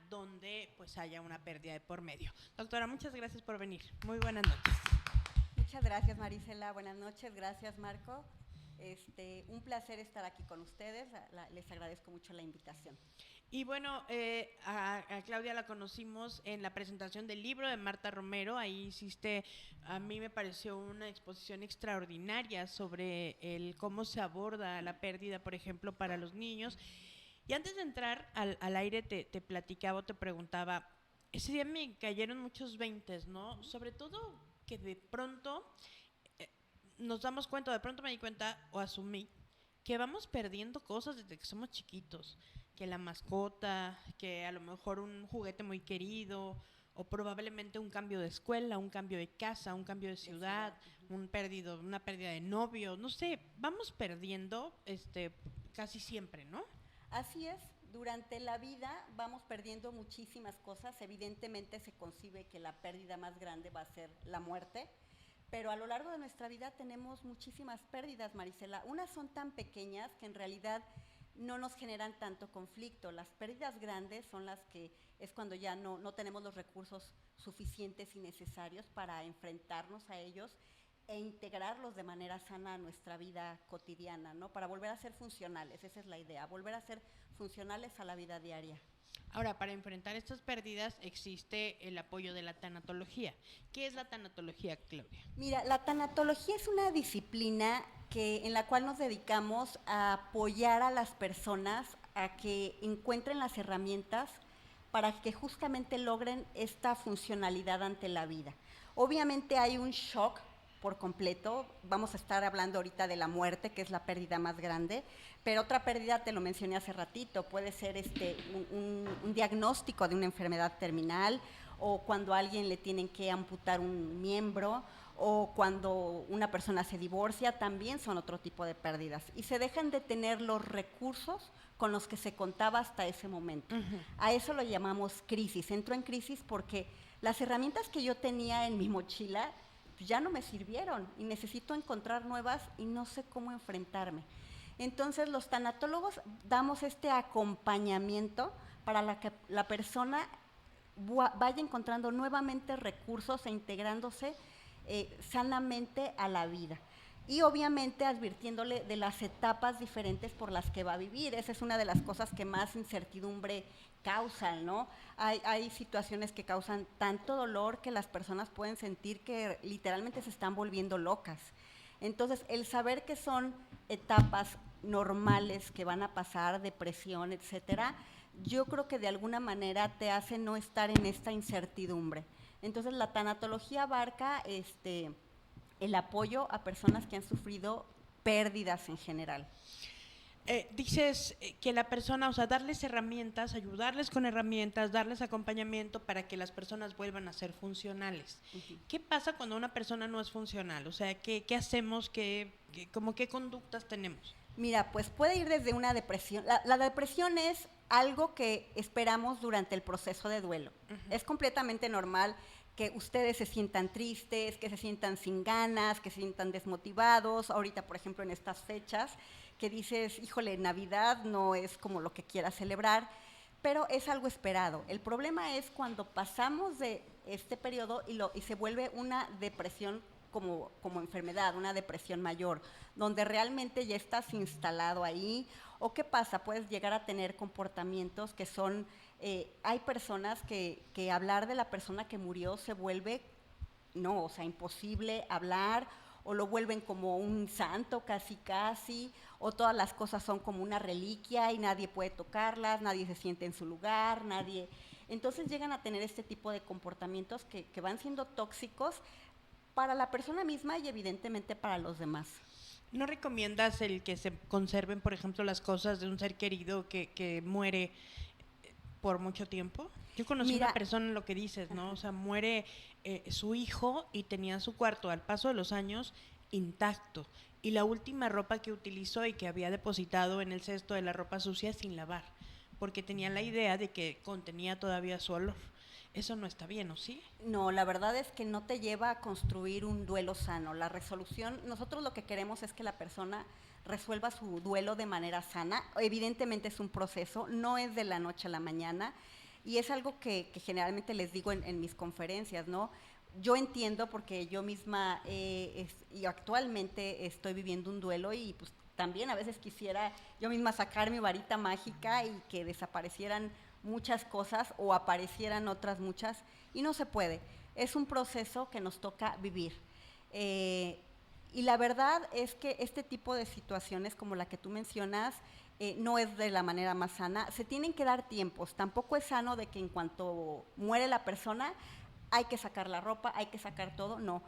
donde pues haya una pérdida de por medio. Doctora, muchas gracias por venir. Muy buenas noches. Muchas gracias, Marisela. Buenas noches. Gracias, Marco. Un placer estar aquí con ustedes. Les agradezco mucho la invitación. Y bueno, a Claudia la conocimos en la presentación del libro de Marta Romero. Ahí hiciste, a mí me pareció una exposición extraordinaria sobre cómo se aborda la pérdida, por ejemplo, para los niños. Y antes de entrar al aire te platicaba o te preguntaba, ese día me cayeron muchos veintes, ¿no? Sobre todo que de pronto nos damos cuenta, de pronto me di cuenta o asumí que vamos perdiendo cosas desde que somos chiquitos, que la mascota, que a lo mejor un juguete muy querido, o probablemente un cambio de escuela, un cambio de casa, un cambio de ciudad, una pérdida de novio, no sé, vamos perdiendo casi siempre, ¿no? Así es, durante la vida vamos perdiendo muchísimas cosas. Evidentemente se concibe que la pérdida más grande va a ser la muerte, pero a lo largo de nuestra vida tenemos muchísimas pérdidas, Marisela. Unas son tan pequeñas que en realidad no nos generan tanto conflicto. Las pérdidas grandes son las que es cuando ya no tenemos los recursos suficientes y necesarios para enfrentarnos a ellos e integrarlos de manera sana a nuestra vida cotidiana, ¿no? Para volver a ser funcionales, esa es la idea, volver a ser funcionales a la vida diaria. Ahora, para enfrentar estas pérdidas existe el apoyo de la tanatología. ¿Qué es la tanatología, Claudia? Mira, la tanatología es una disciplina en la cual nos dedicamos a apoyar a las personas a que encuentren las herramientas para que justamente logren esta funcionalidad ante la vida. Obviamente hay un shock por completo, vamos a estar hablando ahorita de la muerte, que es la pérdida más grande, pero otra pérdida, te lo mencioné hace ratito, puede ser un diagnóstico de una enfermedad terminal, o cuando a alguien le tienen que amputar un miembro, o cuando una persona se divorcia, también son otro tipo de pérdidas, y se dejan de tener los recursos con los que se contaba hasta ese momento. A eso lo llamamos crisis. Entro en crisis porque las herramientas que yo tenía en mi mochila ya no me sirvieron y necesito encontrar nuevas y no sé cómo enfrentarme. Entonces los tanatólogos damos este acompañamiento para que la persona vaya encontrando nuevamente recursos e integrándose sanamente a la vida. Y obviamente advirtiéndole de las etapas diferentes por las que va a vivir. Esa es una de las cosas que más incertidumbre causan, ¿no? Hay situaciones que causan tanto dolor que las personas pueden sentir que literalmente se están volviendo locas. Entonces, el saber que son etapas normales que van a pasar, depresión, etcétera, yo creo que de alguna manera te hace no estar en esta incertidumbre. Entonces, la tanatología abarca el apoyo a personas que han sufrido pérdidas en general. Dices que la persona, o sea, darles herramientas, ayudarles con herramientas, darles acompañamiento para que las personas vuelvan a ser funcionales. ¿Qué pasa cuando una persona no es funcional? O sea, ¿qué hacemos? ¿Qué conductas tenemos? Mira, pues puede ir desde una depresión. La depresión es algo que esperamos durante el proceso de duelo. Es completamente normal que ustedes se sientan tristes, que se sientan sin ganas, que se sientan desmotivados. Ahorita, por ejemplo, en estas fechas, que dices, híjole, Navidad no es como lo que quieras celebrar, pero es algo esperado. El problema es cuando pasamos de este periodo y se vuelve una depresión como enfermedad, una depresión mayor, donde realmente ya estás instalado ahí. ¿O qué pasa? Puedes llegar a tener comportamientos que son, hay personas que hablar de la persona que murió se vuelve, no, o sea, imposible hablar, o lo vuelven como un santo casi, o todas las cosas son como una reliquia y nadie puede tocarlas, nadie se siente en su lugar, nadie. Entonces llegan a tener este tipo de comportamientos que van siendo tóxicos para la persona misma y evidentemente para los demás. ¿No recomiendas el que se conserven, por ejemplo, las cosas de un ser querido que muere por mucho tiempo? Yo conocí una persona, lo que dices, ¿no? O sea, muere su hijo y tenía su cuarto al paso de los años intacto. Y la última ropa que utilizó y que había depositado en el cesto de la ropa sucia sin lavar, porque tenía la idea de que contenía todavía su olor. Eso no está bien, ¿o sí? No, la verdad es que no te lleva a construir un duelo sano. La resolución, nosotros lo que queremos es que la persona resuelva su duelo de manera sana. Evidentemente es un proceso, no es de la noche a la mañana. Y es algo que generalmente les digo en mis conferencias, ¿no? Yo entiendo porque yo misma y actualmente estoy viviendo un duelo y pues también a veces quisiera yo misma sacar mi varita mágica y que desaparecieran muchas cosas o aparecieran otras muchas y no se puede. Es un proceso que nos toca vivir. Y la verdad es que este tipo de situaciones como la que tú mencionas no es de la manera más sana. Se tienen que dar tiempos. Tampoco es sano de que en cuanto muere la persona hay que sacar la ropa, hay que sacar todo. No.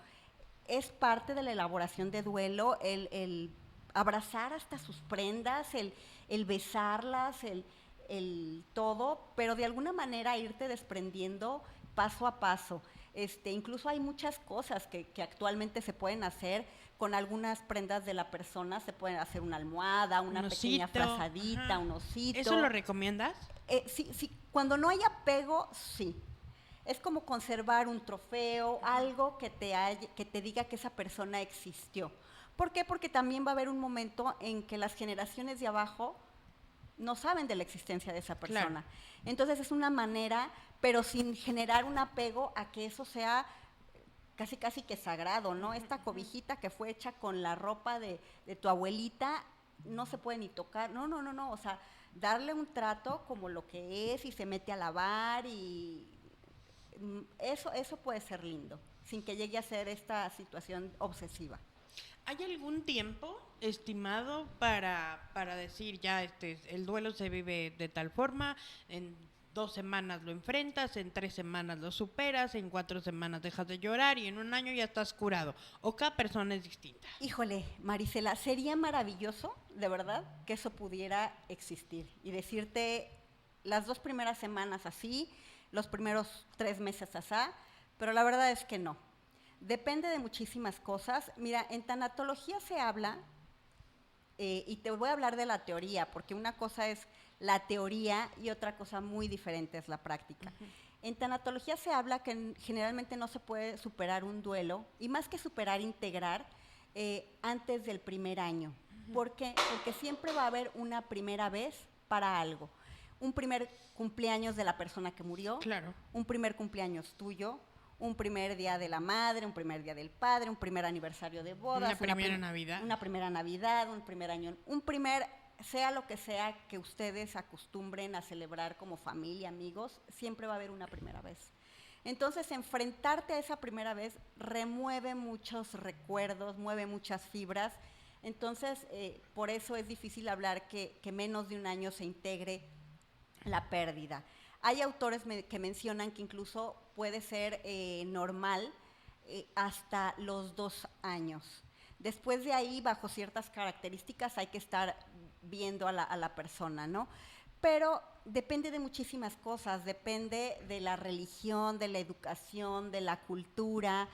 Es parte de la elaboración de duelo el abrazar hasta sus prendas, el besarlas, el todo, pero de alguna manera irte desprendiendo paso a paso. Incluso hay muchas cosas que actualmente se pueden hacer con algunas prendas de la persona, se pueden hacer una almohada, una pequeña frazadita, un osito. ¿Eso lo recomiendas? Sí, sí, cuando no hay apego, sí. Es como conservar un trofeo, algo que te diga que esa persona existió. ¿Por qué? Porque también va a haber un momento en que las generaciones de abajo no saben de la existencia de esa persona. Claro. Entonces es una manera, pero sin generar un apego a que eso sea casi casi que sagrado, ¿no? Esta cobijita que fue hecha con la ropa de tu abuelita no se puede ni tocar, no, o sea, darle un trato como lo que es y se mete a lavar y eso puede ser lindo, sin que llegue a ser esta situación obsesiva. ¿Hay algún tiempo estimado para decir ya el duelo se vive de tal forma, en 2 semanas lo enfrentas, en 3 semanas lo superas, en 4 semanas dejas de llorar y en 1 año ya estás curado? ¿O cada persona es distinta? Híjole, Marisela, sería maravilloso, de verdad, que eso pudiera existir y decirte las 2 primeras semanas así, los primeros 3 meses así, pero la verdad es que no. Depende de muchísimas cosas. Mira, en tanatología se habla, y te voy a hablar de la teoría, porque una cosa es la teoría y otra cosa muy diferente es la práctica. En tanatología se habla que generalmente no se puede superar un duelo, y más que superar, integrar, antes del primer año. ¿Por qué? Porque siempre va a haber una primera vez para algo. Un primer cumpleaños de la persona que murió, claro. Un primer cumpleaños tuyo, un primer día de la madre, un primer día del padre, un primer aniversario de bodas. Una primera Navidad. Una primera Navidad, un primer año, sea lo que sea que ustedes acostumbren a celebrar como familia, amigos, siempre va a haber una primera vez. Entonces, enfrentarte a esa primera vez remueve muchos recuerdos, mueve muchas fibras. Entonces, por eso es difícil hablar que menos de 1 año se integre la pérdida. Hay autores que mencionan que incluso puede ser normal hasta los 2 años. Después de ahí, bajo ciertas características, hay que estar viendo a la persona, ¿no? Pero depende de muchísimas cosas, depende de la religión, de la educación, de la cultura,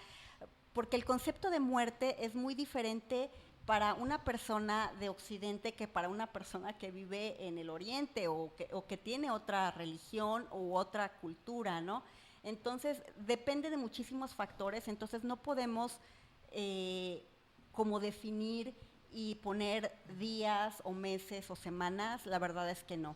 porque el concepto de muerte es muy diferente para una persona de Occidente que para una persona que vive en el Oriente o que tiene otra religión u otra cultura, ¿no? Entonces, depende de muchísimos factores, entonces no podemos como definir y poner días o meses o semanas, la verdad es que no.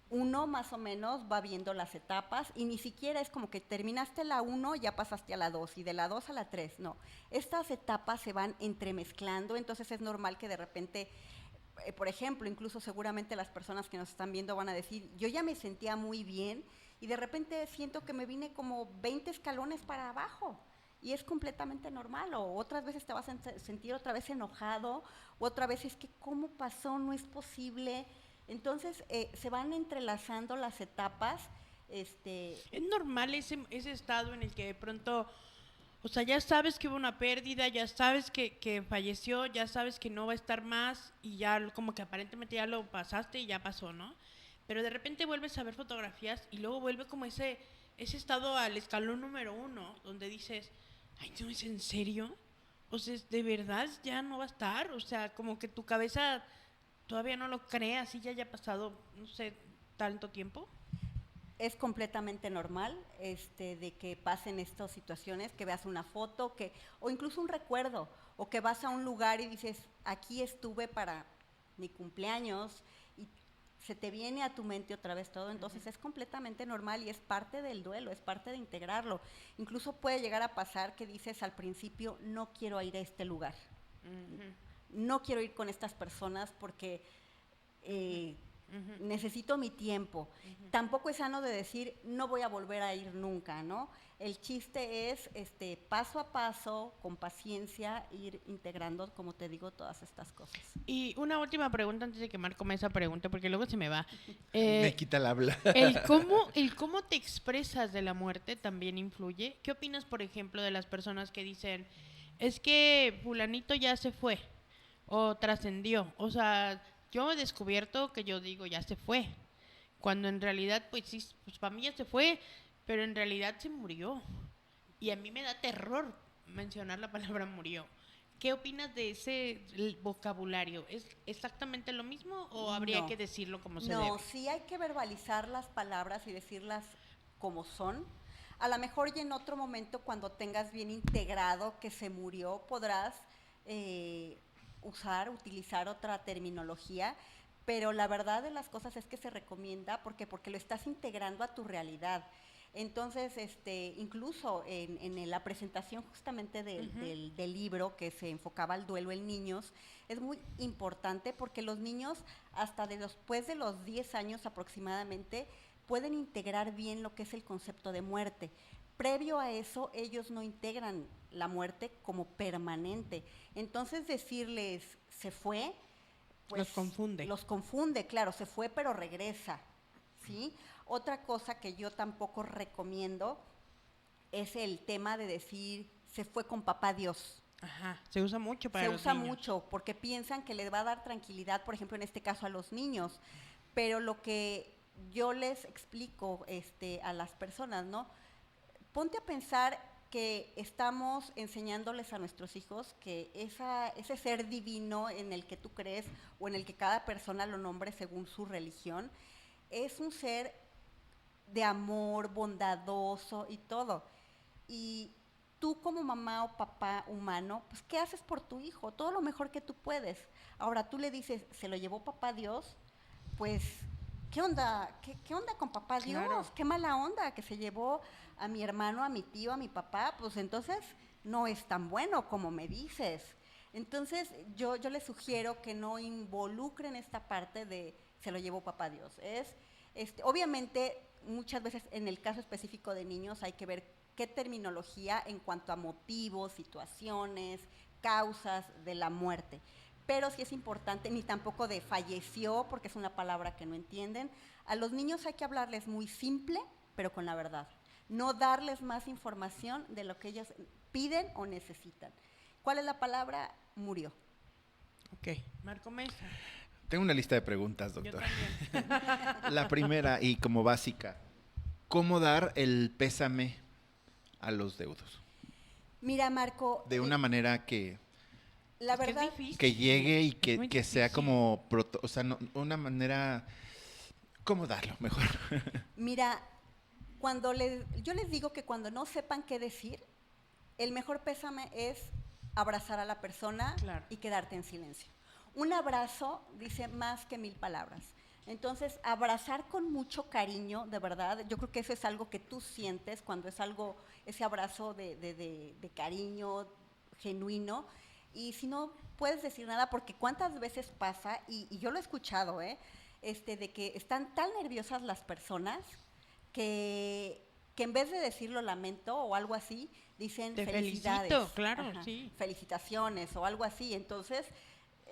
Uno más o menos va viendo las etapas y ni siquiera es como que terminaste la 1, ya pasaste a la 2 y de la 2 a la 3, no. Estas etapas se van entremezclando, entonces es normal que de repente, por ejemplo, incluso seguramente las personas que nos están viendo van a decir, yo ya me sentía muy bien y de repente siento que me vine como 20 escalones para abajo. Y es completamente normal, o otras veces te vas a sentir otra vez enojado, o otra vez es que ¿cómo pasó? No es posible. Entonces, se van entrelazando las etapas. Es normal ese estado en el que de pronto, o sea, ya sabes que hubo una pérdida, ya sabes que falleció, ya sabes que no va a estar más y ya como que aparentemente ya lo pasaste y ya pasó, ¿no? Pero de repente vuelves a ver fotografías y luego vuelve como ese estado al escalón número 1, donde dices, ay, ¿no es en serio? O sea, ¿de verdad ya no va a estar? O sea, como que tu cabeza todavía no lo cree, así ya haya pasado, no sé, tanto tiempo. Es completamente normal de que pasen estas situaciones, que veas una foto, o incluso un recuerdo, o que vas a un lugar y dices, aquí estuve para mi cumpleaños, y se te viene a tu mente otra vez todo, entonces es completamente normal y es parte del duelo, es parte de integrarlo. Incluso puede llegar a pasar que dices al principio, no quiero ir a este lugar, no quiero ir con estas personas porque necesito mi tiempo. Tampoco es sano de decir, no voy a volver a ir nunca, ¿no? El chiste es, paso a paso, con paciencia, ir integrando, como te digo, todas estas cosas. Y una última pregunta antes de que Marco me esa pregunta, porque luego se me va. Me quita el habla. El cómo te expresas de la muerte también influye. ¿Qué opinas, por ejemplo, de las personas que dicen, es que fulanito ya se fue o trascendió? O sea, yo he descubierto que yo digo, ya se fue, cuando en realidad, pues sí, pues para mí ya se fue, pero en realidad se murió. Y a mí me da terror mencionar la palabra murió. ¿Qué opinas de ese vocabulario? ¿Es exactamente lo mismo o habría que decirlo como se debe? No, sí hay que verbalizar las palabras y decirlas como son. A lo mejor y en otro momento, cuando tengas bien integrado que se murió, podrás utilizar otra terminología, pero la verdad de las cosas es que se recomienda porque lo estás integrando a tu realidad. Entonces, incluso en la presentación justamente del libro que se enfocaba al duelo en niños, es muy importante porque los niños hasta después de los 10 años aproximadamente pueden integrar bien lo que es el concepto de muerte. Previo a eso, ellos no integran la muerte como permanente. Entonces, decirles, se fue, pues los confunde. Los confunde, claro, se fue pero regresa, ¿sí? Otra cosa que yo tampoco recomiendo es el tema de decir, se fue con papá Dios. Ajá, se usa mucho para los niños. Se usa mucho porque piensan que les va a dar tranquilidad, por ejemplo, en este caso a los niños. Pero lo que yo les explico a las personas, ¿no? Ponte a pensar que estamos enseñándoles a nuestros hijos que ese ser divino en el que tú crees o en el que cada persona lo nombre según su religión, es un ser de amor, bondadoso y todo. Y tú como mamá o papá humano, pues ¿qué haces por tu hijo? Todo lo mejor que tú puedes. Ahora tú le dices, se lo llevó papá Dios, pues ¿qué onda? ¿Qué onda con papá Dios? Claro. Qué mala onda que se llevó a mi hermano, a mi tío, a mi papá, pues entonces no es tan bueno como me dices. Entonces yo les sugiero que no involucren esta parte de se lo llevó papá Dios. Obviamente muchas veces en el caso específico de niños hay que ver qué terminología en cuanto a motivos, situaciones, causas de la muerte. Pero sí es importante, ni tampoco de falleció, porque es una palabra que no entienden. A los niños hay que hablarles muy simple, pero con la verdad. No darles más información de lo que ellos piden o necesitan. ¿Cuál es la palabra? Murió. Ok, Marco Mesa. Tengo una lista de preguntas, doctora. Yo también. La primera, y como básica, ¿cómo dar el pésame a los deudos? Mira, Marco. De una manera que... La verdad, es difícil. Que llegue y que sea difícil. como... o sea, no, una manera... ¿Cómo darlo mejor? Mira, yo les digo que cuando no sepan qué decir, el mejor pésame es abrazar a la persona y quedarte en silencio. Un abrazo dice más que 1000 palabras. Entonces, abrazar con mucho cariño, de verdad, yo creo que eso es algo que tú sientes cuando es algo, ese abrazo de cariño genuino. Y si no puedes decir nada, porque cuántas veces pasa, y yo lo he escuchado, de que están tan nerviosas las personas que en vez de decir lo lamento o algo así, dicen Te felicidades. felicito, claro, sí. Felicitaciones o algo así. Entonces,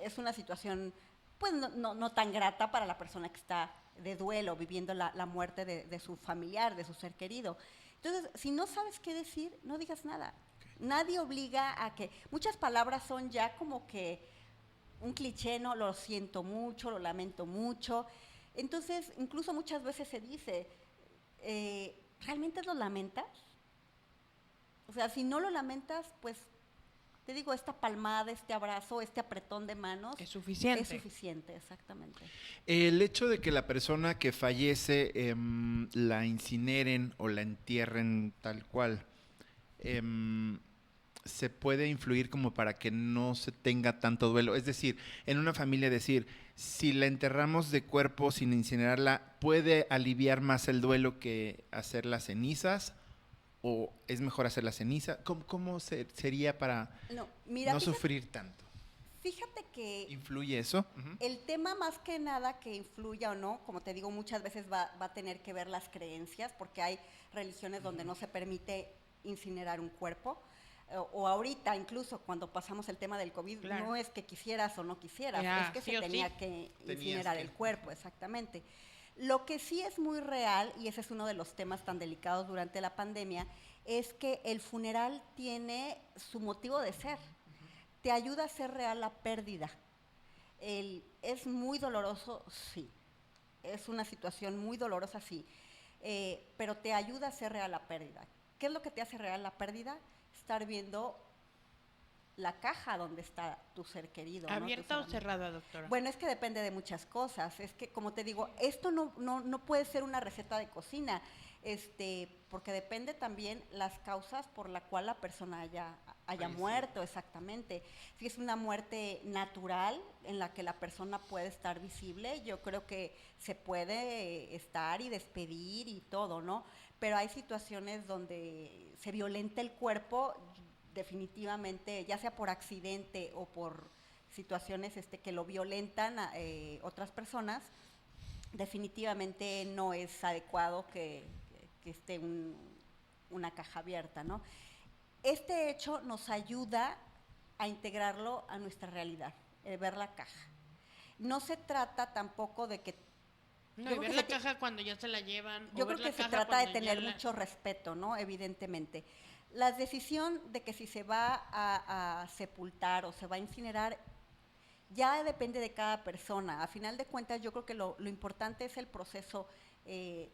es una situación pues no tan grata para la persona que está de duelo, viviendo la muerte de su familiar, de su ser querido. Entonces, si no sabes qué decir, no digas nada. Nadie obliga a que... Muchas palabras son ya como que un cliché, ¿no? Lo siento mucho, lo lamento mucho. Entonces, incluso muchas veces se dice, ¿realmente lo lamentas? O sea, si no lo lamentas, pues, te digo, esta palmada, este abrazo, este apretón de manos... Es suficiente. Es suficiente, exactamente. El hecho de que la persona que fallece la incineren o la entierren tal cual, se puede influir como para que no se tenga tanto duelo? Es decir, en una familia decir, si la enterramos de cuerpo sin incinerarla, ¿puede aliviar más el duelo que hacer las cenizas? ¿O es mejor hacer las cenizas? ¿Cómo sería para No, mira, no sufrir tanto? fíjate que ¿Influye eso? Ujú. el tema más que nada que influya o no, como te digo, muchas veces va a tener que ver las creencias, porque hay religiones donde no se permite incinerar un cuerpo, o ahorita incluso cuando pasamos el tema del COVID, Claro. no es que quisieras o no quisieras, Era es que sí se o tenía sí. que Tenías incinerar que. el cuerpo, exactamente. Lo que sí es muy real, y ese es uno de los temas tan delicados durante la pandemia, es que el funeral tiene su motivo de ser. Te ayuda a hacer real la pérdida. Es muy doloroso, sí. Es una situación muy dolorosa, sí. Pero te ayuda a hacer real la pérdida. ¿Qué es lo que te hace real la pérdida? Estar viendo la caja donde está tu ser querido. ¿no? ¿Abierta o cerrada, doctora? Bueno, es que depende de muchas cosas. Es que, como te digo, esto no puede ser una receta de cocina, porque depende también las causas por la cual la persona haya muerto, exactamente. Si es una muerte natural en la que la persona puede estar visible, yo creo que se puede estar y despedir y todo, ¿no? Pero hay situaciones donde se violenta el cuerpo, definitivamente, ya sea por accidente o por situaciones que lo violentan a otras personas, definitivamente no es adecuado que esté una caja abierta, ¿no? Este hecho nos ayuda a integrarlo a nuestra realidad, ver la caja. No se trata tampoco de que No, y ver la caja cuando ya se la llevan. yo o ver creo que la se caja trata de cuando ya tener la- mucho respeto, ¿no? Evidentemente. La decisión de que si se va a sepultar o se va a incinerar ya depende de cada persona. A final de cuentas, yo creo que lo importante es el proceso de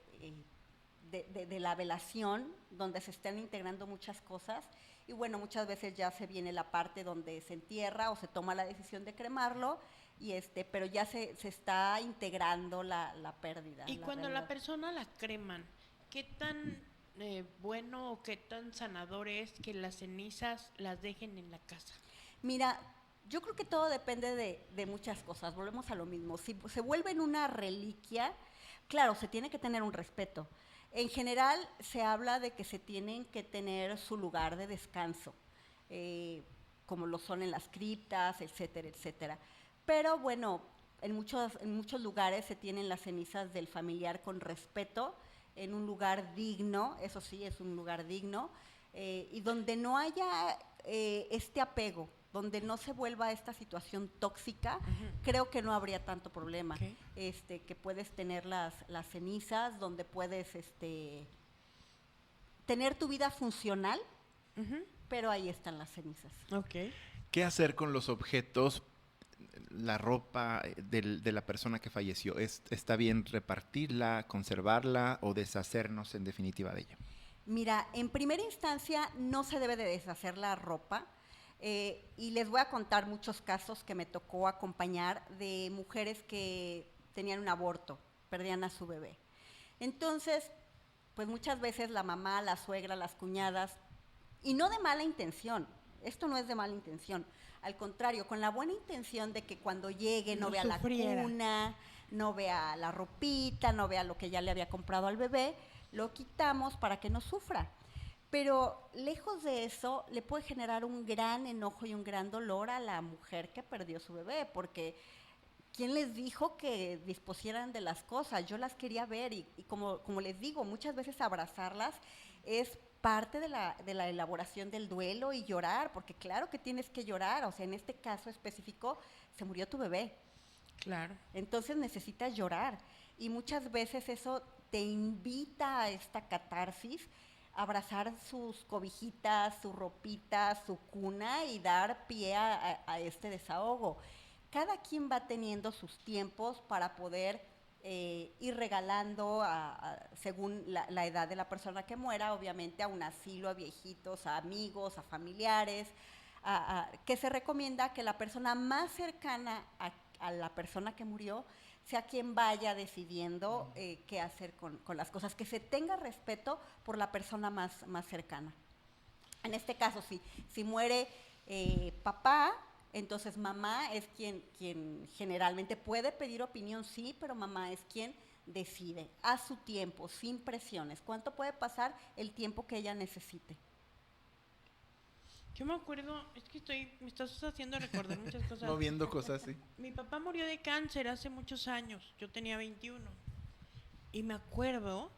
la velación, donde se están integrando muchas cosas. Y bueno, muchas veces ya se viene la parte donde se entierra o se toma la decisión de cremarlo, pero ya se está integrando la pérdida. Y cuando la realidad. persona la creman, ¿qué tan bueno o qué tan sanador es que las cenizas las dejen en la casa? Mira, yo creo que todo depende de muchas cosas. Volvemos a lo mismo. Si se vuelven una reliquia, claro, se tiene que tener un respeto. En general, se habla de que se tienen que tener su lugar de descanso, como lo son en las criptas, etcétera, etcétera. Pero bueno, en muchos lugares se tienen las cenizas del familiar con respeto, en un lugar digno, eso sí, es un lugar digno, y donde no haya este apego, donde no se vuelva esta situación tóxica, creo que no habría tanto problema. Ok. Que puedes tener las cenizas, donde puedes tener tu vida funcional, Ujú. pero ahí están las cenizas. Ok. ¿Qué hacer con los objetos, la ropa de la persona que falleció? ¿Está bien repartirla, conservarla o deshacernos en definitiva de ella? Mira, en primera instancia no se debe de deshacer la ropa, y les voy a contar muchos casos que me tocó acompañar de mujeres que tenían un aborto, perdían a su bebé. Entonces, pues muchas veces la mamá, la suegra, las cuñadas, y no de mala intención, esto no es de mala intención, al contrario, con la buena intención de que cuando llegue no No vea sufriera. la cuna, no vea la ropita, no vea lo que ya le había comprado al bebé, lo quitamos para que no sufra. Pero lejos de eso, le puede generar un gran enojo y un gran dolor a la mujer que perdió su bebé, porque ¿quién les dijo que dispusieran de las cosas? Yo las quería ver y como les digo, muchas veces abrazarlas es parte de la elaboración del duelo y llorar, porque claro que tienes que llorar, o sea, en este caso específico, se murió tu bebé, Claro. entonces necesitas llorar y muchas veces eso te invita a esta catarsis, abrazar sus cobijitas, su ropita, su cuna y dar pie a este desahogo. Cada quien va teniendo sus tiempos para poder ir regalando, según la edad de la persona que muera, obviamente a un asilo, a viejitos, a amigos, a familiares, que se recomienda que la persona más cercana a la persona que murió sea quien vaya decidiendo qué hacer con las cosas, que se tenga respeto por la persona más cercana. En este caso, si muere papá, entonces mamá es quien generalmente puede pedir opinión, sí, pero mamá es quien decide a su tiempo, sin presiones. ¿Cuánto puede pasar? El tiempo que ella necesite. Yo me acuerdo, es que me estás haciendo recordar muchas cosas. Moviendo cosas, sí. Mi papá murió de cáncer hace muchos años, yo tenía 21. Y me acuerdo,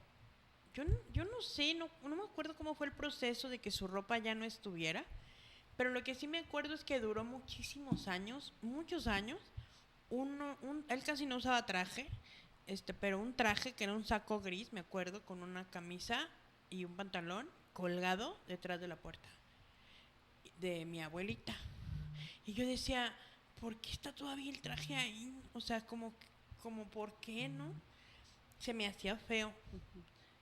yo no sé, no me acuerdo cómo fue el proceso de que su ropa ya no estuviera, pero lo que sí me acuerdo es que duró muchísimos años, muchos años. Él casi no usaba traje, pero un traje que era un saco gris, me acuerdo, con una camisa y un pantalón colgado detrás de la puerta de mi abuelita. Y yo decía, ¿por qué está todavía el traje ahí? O sea, como ¿por qué, no? Se me hacía feo.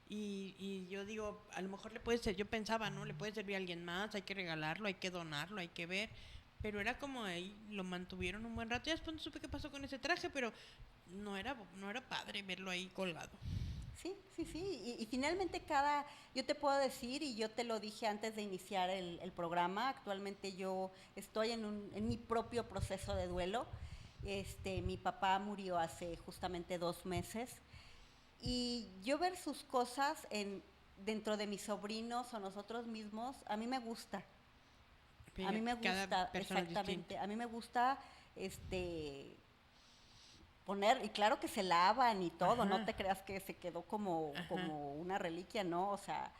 Y yo digo, a lo mejor le puede ser, yo pensaba, ¿no? Le puede servir a alguien más, hay que regalarlo, hay que donarlo, hay que ver. Pero era como ahí, lo mantuvieron un buen rato. Y después no supe qué pasó con ese traje, pero no era padre verlo ahí colgado. Sí, sí, sí. Y finalmente yo te puedo decir, y yo te lo dije antes de iniciar el programa, actualmente yo estoy en mi propio proceso de duelo. Mi papá murió hace justamente 2 meses. Y yo ver sus cosas dentro de mis sobrinos o nosotros mismos, a mí me gusta. A mí me gusta, exactamente. A mí me gusta poner, y claro que se lavan y todo, no te creas que se quedó como una reliquia, ¿no? O sea,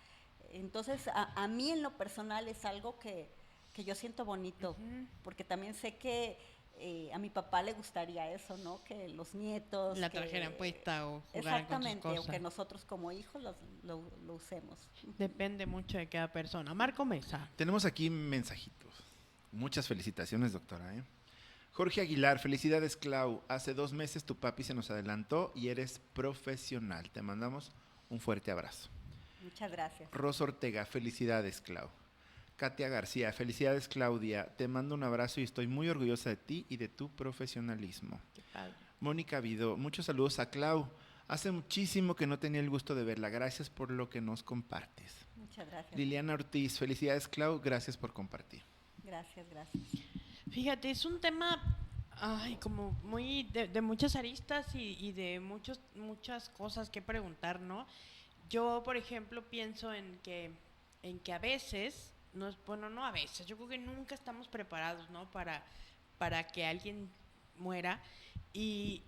entonces a mí en lo personal es algo que yo siento bonito, porque también sé que a mi papá le gustaría eso, ¿no? Que los nietos la trajeran puesta o jugaran con sus exactamente, cosas. o que nosotros como hijos lo usemos. Depende mucho de cada persona. Marco Mesa. Tenemos aquí mensajitos. Muchas felicitaciones, doctora, ¿eh? Jorge Aguilar, felicidades, Clau. Hace 2 meses tu papi se nos adelantó y eres profesional. Te mandamos un fuerte abrazo. Muchas gracias. Rosa Ortega, felicidades, Clau. Katia García, felicidades, Claudia. Te mando un abrazo y estoy muy orgullosa de ti y de tu profesionalismo. Qué padre. Mónica Vidó, muchos saludos a Clau. Hace muchísimo que no tenía el gusto de verla. Gracias por lo que nos compartes. Muchas gracias. Liliana Ortiz, felicidades, Clau. Gracias por compartir. Gracias, gracias. Fíjate, es un tema como muy de muchas aristas y de muchas cosas que preguntar, ¿no? Yo, por ejemplo, pienso en que a veces, no a veces, yo creo que nunca estamos preparados, ¿no? Para que alguien muera. Y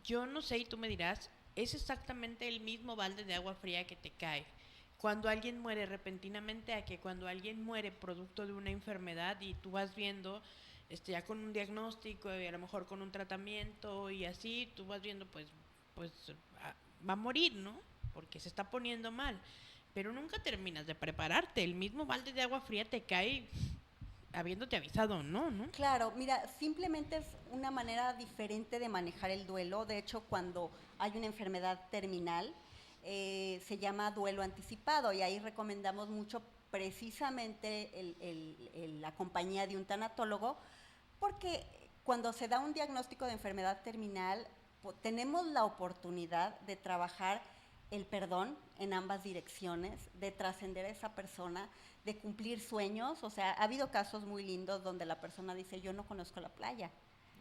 yo no sé, y tú me dirás, es exactamente el mismo balde de agua fría que te cae cuando alguien muere repentinamente a que cuando alguien muere producto de una enfermedad y tú vas viendo ya con un diagnóstico y a lo mejor con un tratamiento y así, tú vas viendo pues va a morir, ¿no? Porque se está poniendo mal. Pero nunca terminas de prepararte. El mismo balde de agua fría te cae habiéndote avisado, ¿no? Claro, mira, simplemente es una manera diferente de manejar el duelo. De hecho, cuando hay una enfermedad terminal, se llama duelo anticipado y ahí recomendamos mucho precisamente la compañía de un tanatólogo, porque cuando se da un diagnóstico de enfermedad terminal, tenemos la oportunidad de trabajar el perdón en ambas direcciones, de trascender a esa persona, de cumplir sueños. O sea, ha habido casos muy lindos donde la persona dice, yo no conozco la playa.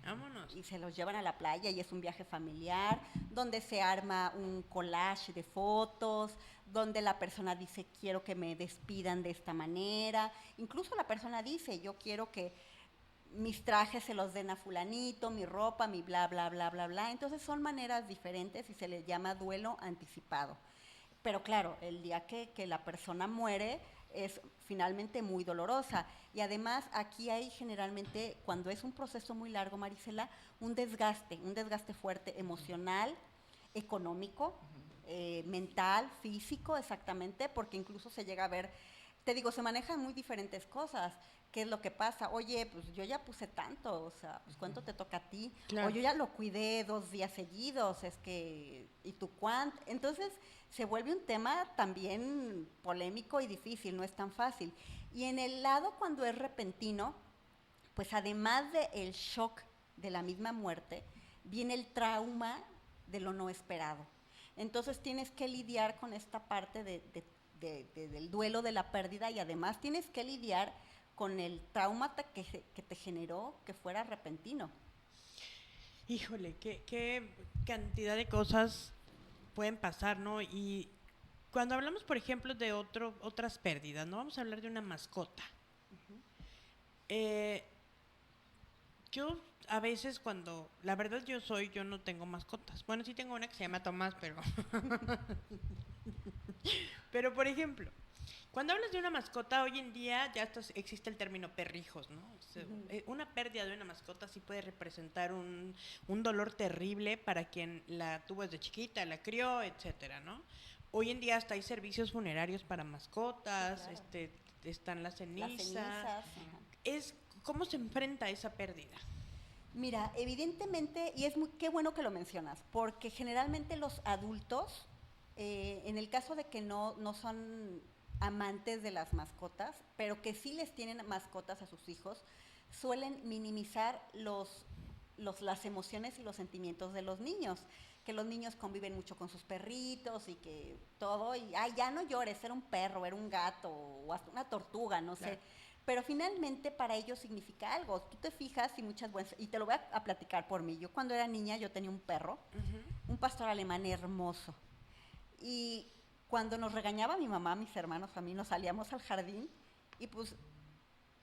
Vámonos. Y se los llevan a la playa y es un viaje familiar, donde se arma un collage de fotos, donde la persona dice, quiero que me despidan de esta manera. Incluso la persona dice, yo quiero que mis trajes se los den a fulanito, mi ropa, mi bla, bla, bla, bla, bla. Entonces son maneras diferentes y se les llama duelo anticipado. Pero claro, el día que la persona muere es finalmente muy dolorosa. Y además aquí hay generalmente, cuando es un proceso muy largo, Marisela, un desgaste fuerte emocional, económico, mental, físico, exactamente, porque incluso se llega a ver, te digo, se manejan muy diferentes cosas. ¿Qué es lo que pasa? Oye, pues yo ya puse tanto, o sea, pues ¿cuánto te toca a ti? Claro. O yo ya lo cuidé 2 días seguidos, ¿y tú cuánto? Entonces se vuelve un tema también polémico y difícil, no es tan fácil. Y en el lado cuando es repentino, pues además del shock de la misma muerte, viene el trauma de lo no esperado. Entonces tienes que lidiar con esta parte de del duelo de la pérdida, y además tienes que lidiar con el trauma que te generó que fuera repentino. Híjole, qué cantidad de cosas pueden pasar, ¿no? Y cuando hablamos, por ejemplo, de otras pérdidas, ¿no? Vamos a hablar de una mascota. Eh, yo a veces la verdad yo no tengo mascotas. Bueno, sí tengo una que se llama Tomás, pero pero por ejemplo, cuando hablas de una mascota, hoy en día ya existe el término perrijos, ¿no? O sea, una pérdida de una mascota sí puede representar un dolor terrible para quien la tuvo desde chiquita, la crió, etcétera, ¿no? Hoy en día hasta hay servicios funerarios para mascotas, Sí, claro. Están las cenizas. Las cenizas. ¿Cómo se enfrenta esa pérdida? Mira, evidentemente, y qué bueno que lo mencionas, porque generalmente los adultos, en el caso de que no son amantes de las mascotas, pero que sí les tienen mascotas a sus hijos, suelen minimizar las emociones y los sentimientos de los niños, que los niños conviven mucho con sus perritos y que todo, y ay, ya no llores, era un perro, era un gato, o hasta una tortuga, no Claro. sé. Pero finalmente para ellos significa algo. Tú te fijas y y te lo voy a platicar por mí. Yo cuando era niña yo tenía un perro, un pastor alemán hermoso. Y cuando nos regañaba mi mamá, mis hermanos, a mí nos salíamos al jardín y pues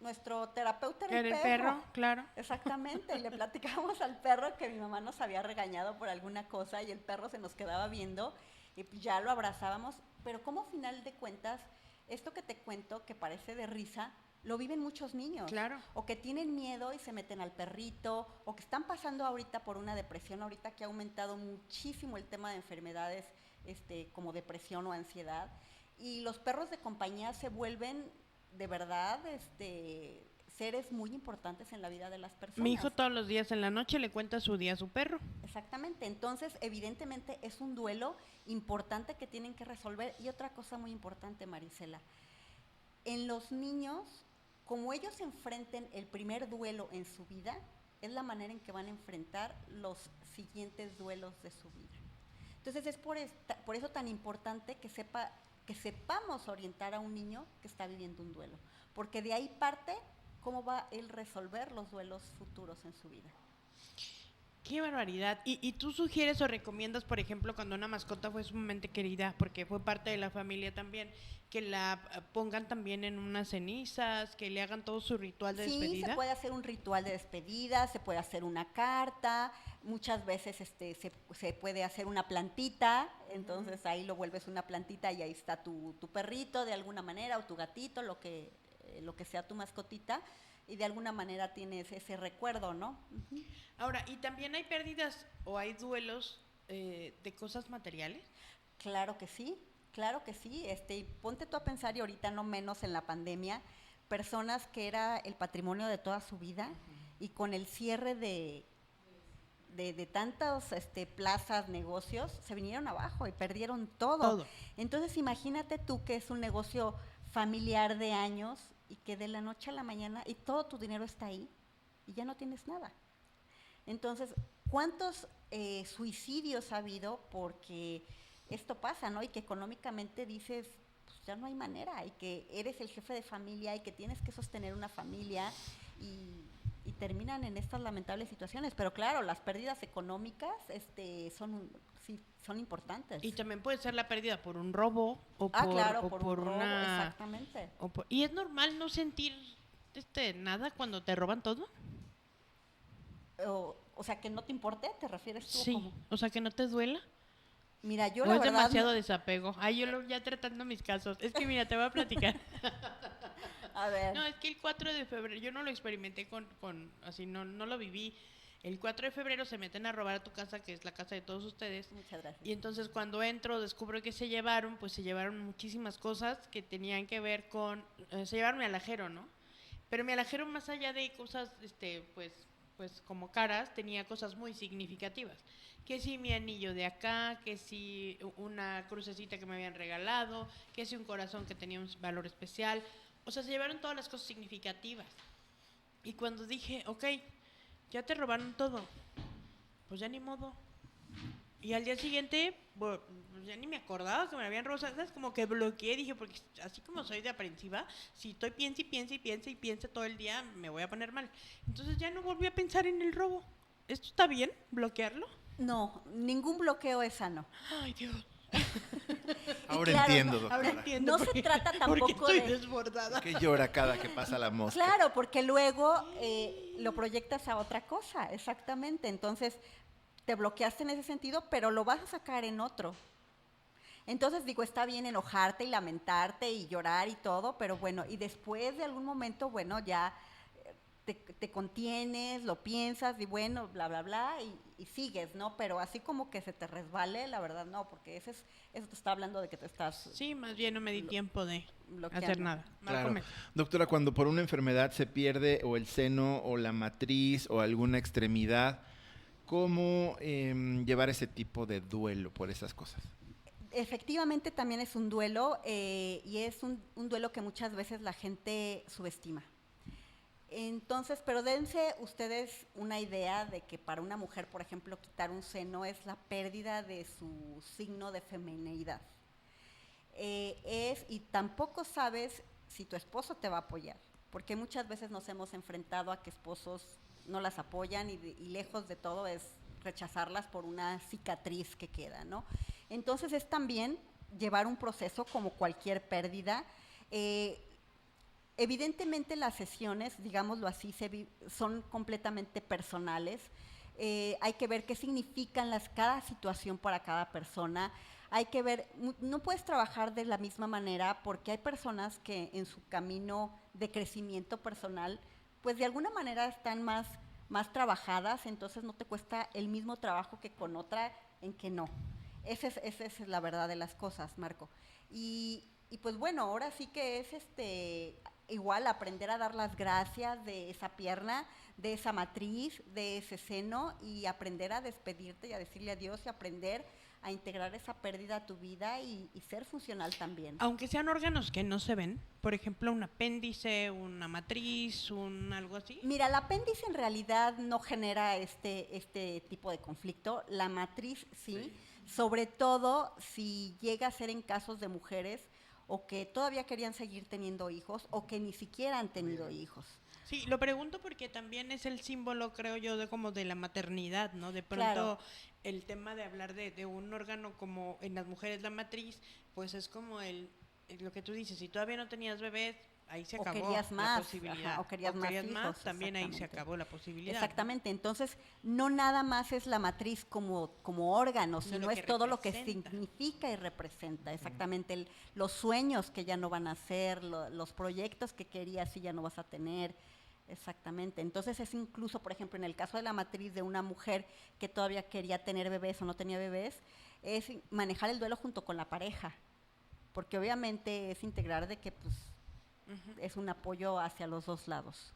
nuestro terapeuta era el perro, claro. Exactamente, y le platicábamos al perro que mi mamá nos había regañado por alguna cosa y el perro se nos quedaba viendo y pues ya lo abrazábamos. Pero como a final de cuentas, esto que te cuento, que parece de risa, lo viven muchos niños. Claro. O que tienen miedo y se meten al perrito, o que están pasando ahorita por una depresión, ahorita que ha aumentado muchísimo el tema de enfermedades como depresión o ansiedad. Y los perros de compañía se vuelven, de verdad, seres muy importantes en la vida de las personas. Mi hijo todos los días en la noche le cuenta su día a su perro. Exactamente, entonces evidentemente es un duelo importante que tienen que resolver. Y otra cosa muy importante, Marisela, en los niños, como ellos enfrenten el primer duelo en su vida, es la manera en que van a enfrentar los siguientes duelos de su vida. Entonces es por eso tan importante que sepamos orientar a un niño que está viviendo un duelo, porque de ahí parte cómo va él resolver los duelos futuros en su vida. Qué barbaridad. ¿Y tú sugieres o recomiendas, por ejemplo, cuando una mascota fue sumamente querida, porque fue parte de la familia también, que la pongan también en unas cenizas, que le hagan todo su ritual de despedida? Sí, se puede hacer un ritual de despedida, se puede hacer una carta, muchas veces se puede hacer una plantita, entonces ahí lo vuelves una plantita y ahí está tu perrito de alguna manera, o tu gatito, lo que sea tu mascotita, y de alguna manera tienes ese recuerdo, ¿no? Uh-huh. Ahora, ¿y también hay pérdidas o hay duelos de cosas materiales? Claro que sí, claro que sí. Ponte tú a pensar, y ahorita no menos en la pandemia, personas que era el patrimonio de toda su vida, y con el cierre de tantas plazas, negocios, se vinieron abajo y perdieron todo. Entonces imagínate tú que es un negocio familiar de años y que de la noche a la mañana y todo tu dinero está ahí y ya no tienes nada. Entonces, ¿cuántos suicidios ha habido? Porque esto pasa, ¿no? Y que económicamente dices, pues ya no hay manera, y que eres el jefe de familia y que tienes que sostener una familia y terminan en estas lamentables situaciones. Pero claro, las pérdidas económicas son importantes. Y también puede ser la pérdida por un robo o por un robo, exactamente. ¿Y es normal no sentir nada cuando te roban todo? O sea, que no te importe, ¿te refieres tú? Sí, ¿Cómo? O sea, que no te duela. Mira, yo ¿O la es verdad demasiado desapego? Ay, ya tratando mis casos. Es que mira, te voy a platicar. A ver. No, es que el 4 de febrero, yo no lo experimenté así, no lo viví. El 4 de febrero se meten a robar a tu casa, que es la casa de todos ustedes. Muchas gracias. Y entonces cuando entro, descubro que se llevaron muchísimas cosas que tenían que ver con... se llevaron mi alajero, ¿no? Pero mi alajero, más allá de cosas, pues como caras, tenía cosas muy significativas. Que si mi anillo de acá, que si una crucecita que me habían regalado, que si un corazón que tenía un valor especial. O sea, se llevaron todas las cosas significativas. Y cuando dije, ok, ya te robaron todo, pues ya ni modo. Y al día siguiente, pues ya ni me acordaba que me habían robado, ¿sabes? Como que bloqueé, dije, porque así como soy de aprensiva, si estoy piensa y piensa y piensa y piensa todo el día, me voy a poner mal. Entonces ya no volví a pensar en el robo. ¿Esto está bien? ¿Bloquearlo? No, ningún bloqueo es sano. Ay, Dios. Ahora claro, entiendo, no, Ahora doctora. entiendo. No se por qué- trata Porque tampoco estoy de... desbordada. Que llora cada que pasa la mosca. Claro, porque luego lo proyectas a otra cosa, exactamente. Entonces, te bloqueaste en ese sentido, pero lo vas a sacar en otro. Entonces, digo, está bien enojarte y lamentarte y llorar y todo, pero bueno, y después de algún momento, bueno, ya te contienes, lo piensas y bueno, bla, bla, bla, y sigues, ¿no? Pero así como que se te resbale, la verdad no, porque eso te está hablando de que te estás Sí, más bien no me di tiempo de bloqueando. hacer nada. Claro. Marco, Doctora, cuando por una enfermedad se pierde o el seno o la matriz o alguna extremidad, ¿cómo llevar ese tipo de duelo por esas cosas? Efectivamente también es un duelo y es un duelo que muchas veces la gente subestima. Entonces, pero dense ustedes una idea de que para una mujer, por ejemplo, quitar un seno es la pérdida de su signo de femineidad. Y tampoco sabes si tu esposo te va a apoyar, porque muchas veces nos hemos enfrentado a que esposos no las apoyan y lejos de todo es rechazarlas por una cicatriz que queda, ¿no? Entonces es también llevar un proceso como cualquier pérdida. Evidentemente las sesiones, digámoslo así, son completamente personales. Hay que ver qué significan cada situación para cada persona. Hay que ver, no puedes trabajar de la misma manera porque hay personas que en su camino de crecimiento personal, pues de alguna manera están más trabajadas, entonces no te cuesta el mismo trabajo que con otra en que no. Esa es la verdad de las cosas, Marco. Y pues bueno, ahora sí que es igual aprender a dar las gracias de esa pierna, de esa matriz, de ese seno y aprender a despedirte y a decirle adiós y aprender a integrar esa pérdida a tu vida y ser funcional también. aunque sean órganos que no se ven, por ejemplo, un apéndice, una matriz, algo así. Mira, el apéndice en realidad no genera este tipo de conflicto, la matriz sí, sobre todo si llega a ser en casos de mujeres o que todavía querían seguir teniendo hijos o que ni siquiera han tenido hijos. Sí, lo pregunto porque también es el símbolo, creo yo, de como de la maternidad, ¿no? De pronto Claro. el tema de hablar de un órgano como en las mujeres la matriz, pues es como lo que tú dices, si todavía no tenías bebés, ahí se O acabó querías la más, posibilidad. ajá, o querías más hijos, también ahí se exactamente. acabó la posibilidad. Exactamente, entonces no nada más es la matriz como órgano, Sino sino lo es que todo lo que representa. significa y representa, exactamente, los sueños que ya no van a ser, los proyectos que querías y ya no vas a tener, exactamente. Entonces es incluso, por ejemplo, en el caso de la matriz de una mujer que todavía quería tener bebés o no tenía bebés, es manejar el duelo junto con la pareja, porque obviamente es integrar de que pues es un apoyo hacia los dos lados.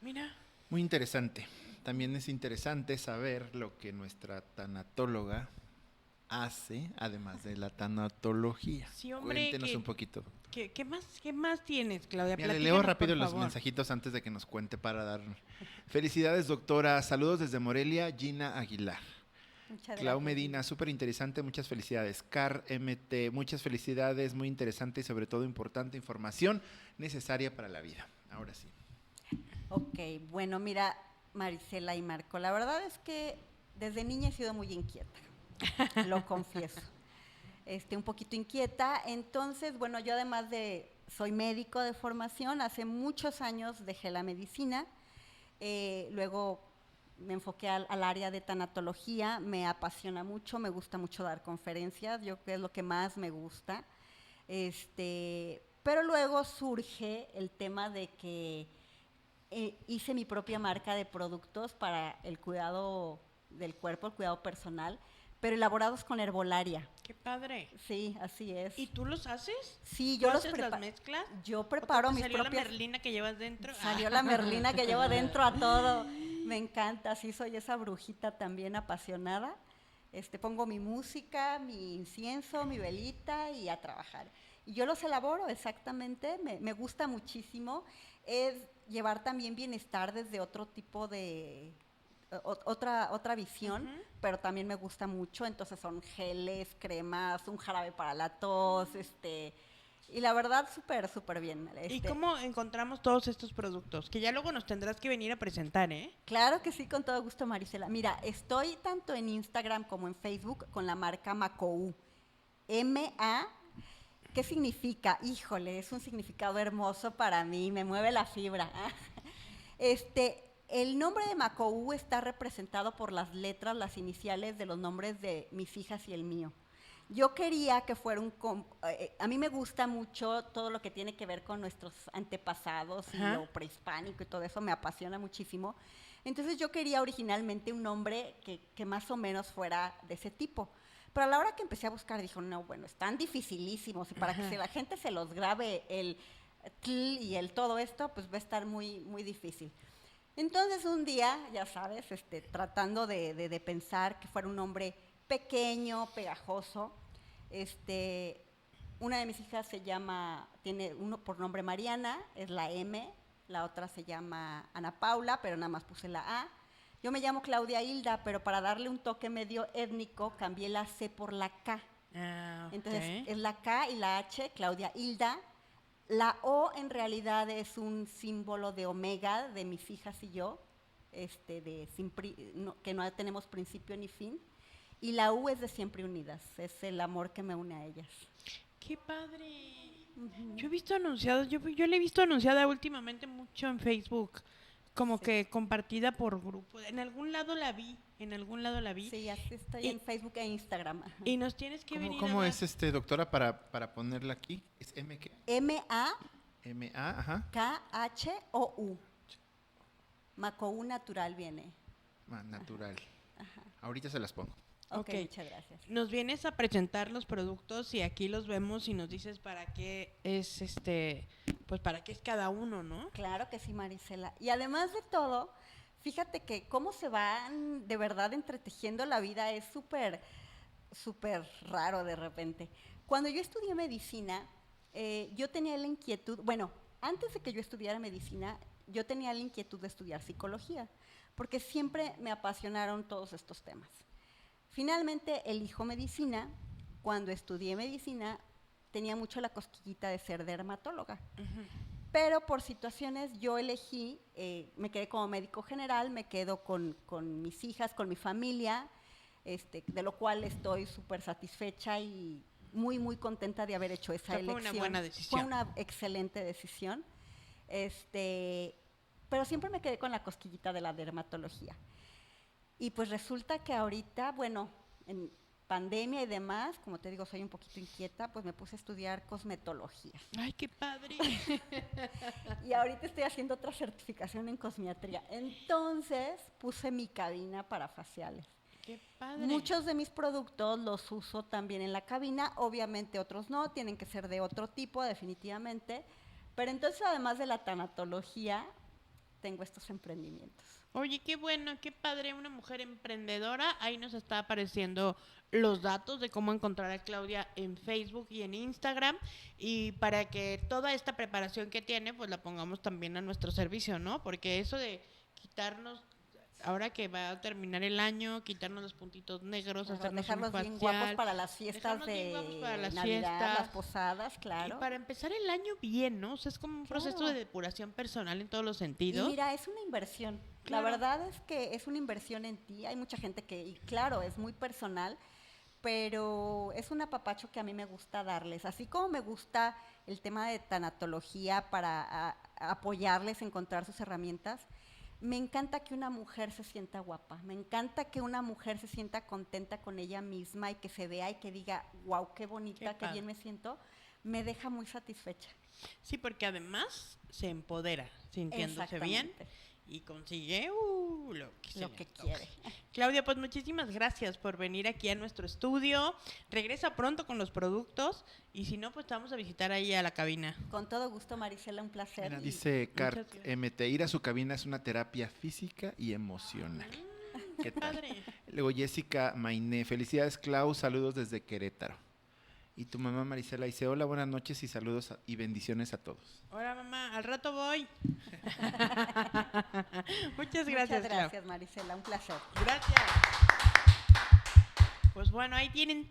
Mira, Muy interesante. También es interesante saber lo que nuestra tanatóloga hace, además de la tanatología. sí, hombre, Cuéntenos un poquito. ¿qué más tienes, Claudia? Mira, le Platícanos, leo rápido por los favor. mensajitos antes de que nos cuente para dar. Felicidades, doctora. Saludos desde Morelia, Gina Aguilar. Muchas Clau gracias. Medina, súper interesante, muchas felicidades. Car MT, muchas felicidades, muy interesante y sobre todo importante información necesaria para la vida. Ahora sí. Ok, bueno, mira, Marisela y Marco, la verdad es que desde niña he sido muy inquieta, lo confieso. Un poquito inquieta, entonces, bueno, yo además soy médico de formación, hace muchos años dejé la medicina, luego me enfoqué al área de tanatología, me apasiona mucho, me gusta mucho dar conferencias, yo creo que es lo que más me gusta, pero luego surge el tema de que hice mi propia marca de productos para el cuidado del cuerpo, el cuidado personal, pero elaborados con herbolaria. Qué padre. Sí, así es. ¿Y tú los haces? Sí, ¿Tú yo los haces las preparo. mezclas? Yo preparo ¿O te mis salió propias. la merlina que llevas dentro? Salió la merlina que llevo dentro a todo. Me encanta, sí soy esa brujita también apasionada. Pongo mi música, mi incienso, mi velita y a trabajar. Y yo los elaboro exactamente, me gusta muchísimo. Es llevar también bienestar desde otro tipo de otra visión, pero también me gusta mucho. Entonces son geles, cremas, un jarabe para la tos, y la verdad súper, súper bien. ¿Y cómo encontramos todos estos productos? Que ya luego nos tendrás que venir a presentar, ¿eh? Claro que sí, con todo gusto, Marisela. Mira, estoy tanto en Instagram como en Facebook con la marca Macou. M-A, ¿qué significa? Híjole, es un significado hermoso para mí, me mueve la fibra. El nombre de Macou está representado por las letras, las iniciales de los nombres de mis hijas y el mío. Yo quería que fuera a mí me gusta mucho todo lo que tiene que ver con nuestros antepasados y lo prehispánico y todo eso, me apasiona muchísimo. Entonces yo quería originalmente un nombre que más o menos fuera de ese tipo. Pero a la hora que empecé a buscar, dijo, no, bueno, están dificilísimos y para que la gente se los grabe el tl y el todo esto, pues va a estar muy, muy difícil. Entonces un día, ya sabes, tratando de pensar que fuera un nombre pequeño, pegajoso, una de mis hijas tiene uno por nombre Mariana, es la M, la otra se llama Ana Paula, pero nada más puse la A. Yo me llamo Claudia Hilda, pero para darle un toque medio étnico cambié la C por la K. Ah, okay. Entonces es la K y la H, Claudia Hilda. La O en realidad es un símbolo de omega de mis hijas y yo, que no tenemos principio ni fin. Y la U es de siempre unidas, es el amor que me une a ellas. ¡Qué padre! Yo he visto anunciados, yo la he visto anunciada últimamente mucho en Facebook, como que compartida por grupo. En algún lado la vi. Sí, así estoy en Facebook e Instagram. Y nos tienes que venir. ¿Cómo es, doctora, para ponerla aquí? ¿Es M qué? M-A. M-A, ajá. K-H-O-U. Macou natural viene. Natural. Ajá. Ahorita se las pongo. Ok, muchas gracias. Nos vienes a presentar los productos y aquí los vemos y nos dices para qué es pues para qué es cada uno, ¿no? Claro que sí, Marisela. Y además de todo, fíjate que cómo se van de verdad entretejiendo la vida es súper, súper raro de repente. Cuando yo estudié medicina, yo tenía la inquietud, bueno, antes de que yo estudiara medicina, yo tenía la inquietud de estudiar psicología, porque siempre me apasionaron todos estos temas. Finalmente elijo medicina. Cuando estudié medicina tenía mucho la cosquillita de ser dermatóloga, pero por situaciones yo elegí, me quedé como médico general, me quedo con mis hijas, con mi familia, de lo cual estoy súper satisfecha y muy, muy contenta de haber hecho esa elección. Fue una buena decisión. Fue una excelente decisión, pero siempre me quedé con la cosquillita de la dermatología. Y pues resulta que ahorita, bueno, en pandemia y demás, como te digo, soy un poquito inquieta, pues me puse a estudiar cosmetología. ¡Ay, qué padre! Y ahorita estoy haciendo otra certificación en cosmetría. Entonces puse mi cabina para faciales. ¡Qué padre! Muchos de mis productos los uso también en la cabina, obviamente otros no, tienen que ser de otro tipo, definitivamente. Pero entonces, además de la tanatología, tengo estos emprendimientos. Oye, qué bueno, qué padre, una mujer emprendedora. Ahí nos está apareciendo los datos de cómo encontrar a Claudia en Facebook y en Instagram. Y para que toda esta preparación que tiene, pues la pongamos también a nuestro servicio, ¿no? Porque eso de quitarnos, ahora que va a terminar el año, quitarnos los puntitos negros, dejarlos bien guapos para las fiestas de Navidad, las posadas, claro. Y para empezar el año bien, ¿no? O sea, es como un proceso de depuración personal en todos los sentidos. Y mira, es una inversión. Claro. La verdad es que es una inversión en ti. Hay mucha gente y claro, es muy personal, pero es un apapacho que a mí me gusta darles. Así como me gusta el tema de tanatología para apoyarles a encontrar sus herramientas, me encanta que una mujer se sienta guapa, me encanta que una mujer se sienta contenta con ella misma y que se vea y que diga, wow, qué bonita, qué bien me siento, me deja muy satisfecha. Sí, porque además se empodera sintiéndose bien y consigue lo que quiere. Claudia, pues muchísimas gracias por venir aquí a nuestro estudio. Regresa pronto con los productos y si no, pues te vamos a visitar ahí a la cabina. Con todo gusto, Marisela, un placer. Mira, dice Cart MT, ir a su cabina es una terapia física y emocional. ¿Qué tal? Padre. Luego Jessica Mainé, felicidades Clau, saludos desde Querétaro. Y tu mamá Marisela dice, hola, buenas noches y saludos y bendiciones a todos. Hola, mamá, al rato voy. Muchas gracias, Muchas Clau. gracias, Marisela, un placer. Gracias. Pues bueno, ahí tienen todo.